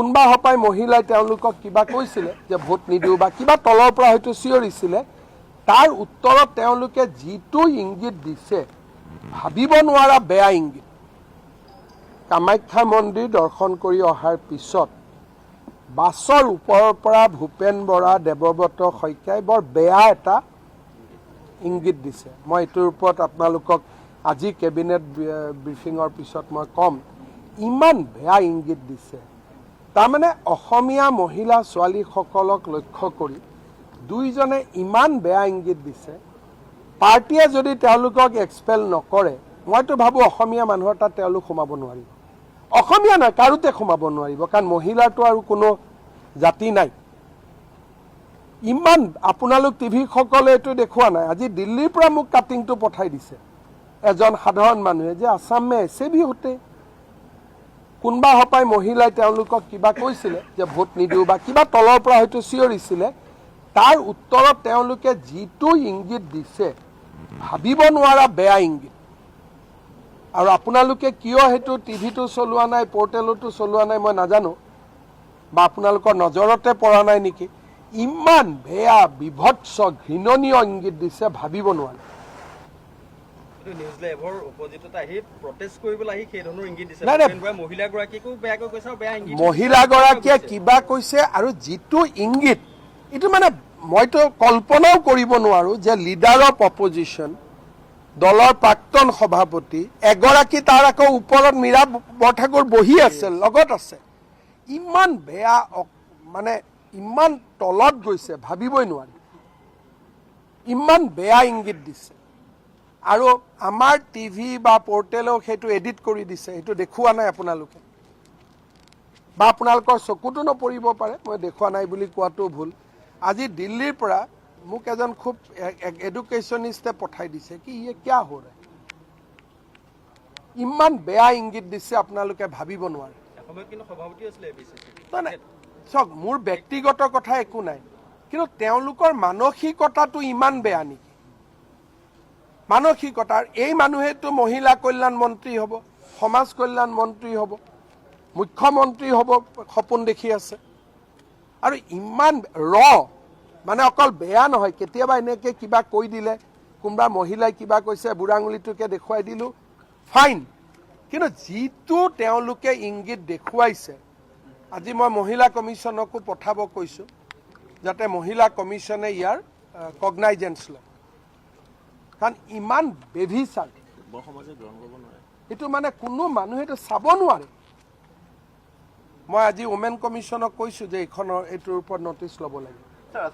কোনবা হপাই মহিলাই তেওঁলোকক কিবা কৈছিলে যে ভোট নিদিও বা কিবা তলৰ পৰা হয়তো চিঞৰিছিলে তাৰ উত্তৰত তেওঁলোকে যিটো ইংগিত দিছে ভাবিব নোৱাৰা বেয়া ইংগিত কামাখ্যা মন্দিৰ দৰ্শন কৰি অহাৰ পিছত বাছৰ ওপৰৰ পৰা ভূপেন বৰা দেৱব্ৰত শইকীয়াই বৰ বেয়া এটা ইংগিত দিছে মই এটোৰ ওপৰত আপোনালোকক আজি কেবিনেট ব্ৰিফিঙৰ পিছত মই কম ইমান বেয়া ইংগিত দিছে তাৰমানে অসমীয়া মহিলা ছোৱালীসকলক লক্ষ্য কৰি দুইজনে ইমান বেয়া ইংগিত দিছে পাৰ্টিয়ে যদি তেওঁলোকক এক্সপেল নকৰে মইতো ভাবো অসমীয়া মানুহৰ তাত তেওঁলোক সোমাব নোৱাৰিব অসমীয়া নহয় কাৰোতে সোমাব নোৱাৰিব কাৰণ মহিলাটো আৰু কোনো জাতি নাই ইমান আপোনালোক টিভি সকলে এটো দেখুৱা নাই আজি দিল্লীৰ পৰা মোক কাটিংটো পঠাই দিছে এজন সাধাৰণ মানুহে যে আসাম মে এসে ভি হতে কোনবা হপাই মহিলাই তেওঁলোকক কিবা কৈছিলে যে ভোট নিদিও বা কিবা তলৰ পৰা হয়তো চিঞৰিছিলে তাৰ উত্তৰত তেওঁলোকে যিটো ইংগিত দিছে ভাবিব নোৱাৰা বেয়া ইংগিত আৰু আপোনালোকে কিয় হেতু টিভিটো চলোৱা নাই পোৰ্টেলটো চলোৱা নাই মই নাজানো বা আপোনালোকৰ নজৰতে পৰা নাই নেকি ইমান বেয়া বিভৎস ঘৃণনীয় ইংগিত দিছে ভাবিব নোৱাৰে নিউজ লাইভৰ অপজিটত আহি প্ৰটেষ্ট কৰিবলৈ আহি সেই ধৰণৰ ইংগিত দিছে মহিলাগৰাকীকো বেয়াকৈ কৈছে আৰু বেয়া ইংগিত মহিলাগৰাকীয়ে কিবা কৈছে আৰু যিটো ইংগিত এইটো মানে মইতো কল্পনাও কৰিব নোৱাৰো যে লিডাৰ অফ অপজিশ্যন দলৰ প্ৰাক্তন সভাপতি এগৰাকী তাৰ আকৌ ওপৰত মীৰা বৰঠাকুৰ বহি আছে লগত আছে ইমান বেয়া মানে ইমান তলত গৈছে ভাবিবই নোৱাৰি ইমান বেয়া ইংগিত দিছে আৰু আমাৰ টিভি বা পোৰ্টেলও সেইটো এডিট কৰি দিছে সেইটো দেখুৱা নাই আপোনালোকে বা আপোনালোকৰ চকুতো নপৰিব পাৰে মই দেখুৱা নাই বুলি কোৱাটো ভুল আজি দিল্লীৰ পৰা মোক এজন খুব এডুকেশ্যনিষ্টে পঠাই দিছে কি ইয়ে কিয়া हो रहा है ইমান বেয়া ইংগিত দিছে আপোনালোকে ভাবিব নোৱাৰে চক মোৰ ব্যক্তিগত কথা একো নাই কিন্তু তেওঁলোকৰ মানসিকতাটো ইমান বেয়া নেকি মানসিকতাৰ এই মানুহেতো মহিলা কল্যাণ মন্ত্ৰী হ'ব সমাজ কল্যাণ মন্ত্ৰী হ'ব মুখ্যমন্ত্ৰী হ'ব সপোন দেখি আছে আৰু ইমান মানে অকল বেয়া নহয় কেতিয়াবা এনেকৈ কিবা কৈ দিলে কোনোবা মহিলাই কিবা কৈছে বুঢ়াঙুলিটোকে দেখুৱাই দিলো ফাইন কিন্তু যিটো তেওঁলোকে ইংগিত দেখুৱাইছে আজি মই মহিলা কমিশ্যনকো পঠাব কৈছো যাতে মহিলা কমিশ্যনে ইয়াৰ কগনাইজেন্স লয় কাৰণ ইমান বেভিচাৰ এইটো মানে কোনো মানুহে এইটো চাব নোৱাৰে মই আজি ওমেন কমিশ্যনক কৈছো যে এইটোৰ ওপৰত নটিচ ল'ব লাগে